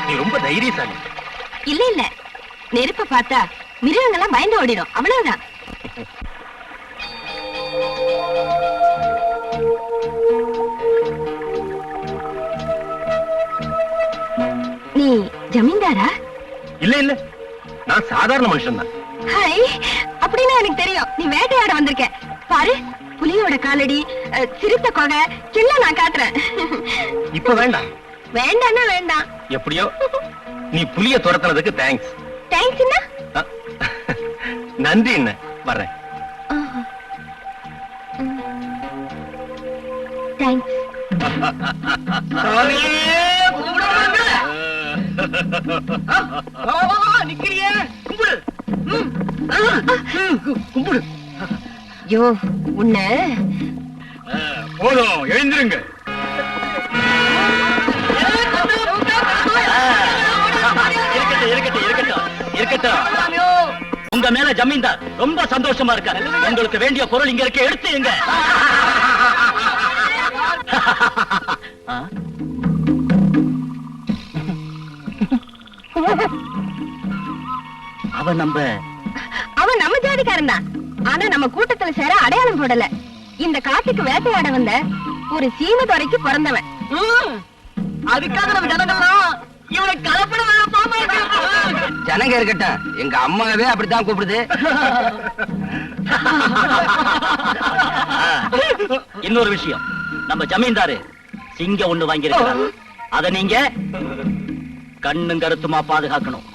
நீ ரொம்ப தைரியசாலி. இல்ல இல்ல, நெருப்ப பார்த்தா மிருகங்கள்லாம் பயந்து ஓடிடும், அவ்வளவுதான். நீ ஜமீன்தாரா? இல்ல இல்ல, நான் சாதாரண மனுஷன் தான். ஹாய், அப்படின்னா எனக்கு தெரியும் நீ வேட்டையாட வந்திருக்க. பாரு, புலியோட காலடி, சிறுத்தை கொகை எல்லாம் நான் காட்டுறேன். இப்ப வேண்டாம். வேண்டாம்னா வேண்டாம். எப்படியோ நீ புலிய துரத்துனதுக்கு தேங்க்ஸ். தேங்க்ஸ் என்ன? நன்றி என்ன, வர்றேன். தேங்க்ஸ். நிக்கிறியே, கும்பிடு. கும்பிடு. யோ, உன்ன போதும், எழுந்திருங்க. இருக்கட்டும். உங்க மேல ஜமீன்தார் ரொம்ப சந்தோஷமா இருக்காரு. உங்களுக்கு வேண்டிய பொருள் இங்க இருக்க, எடுத்து எங்க. அவன் நம்ம ஜாதிக்காரன் தான். ஆனா நம்ம கூட்டத்துல சேர அடையாளம் போடல. இந்த காட்டுக்கு வேட்டையாட வந்த ஒரு சீமதுரைக்கு பிறந்தவன். அதுக்காக நம்ம ஜனங்கள்லாம் இவனை கலப்பட ஜனங்க இருக்கட்டும், எங்க அம்மாவே அப்படித்தான் கூப்பிடுது. இன்னொரு விஷயம், நம்ம ஜமீன்தாரு சிங்கம் ஒண்ணு வாங்கியிருக்கிறார். அத நீங்க கண்ணும் கருத்துமா பாதுகாக்கணும்.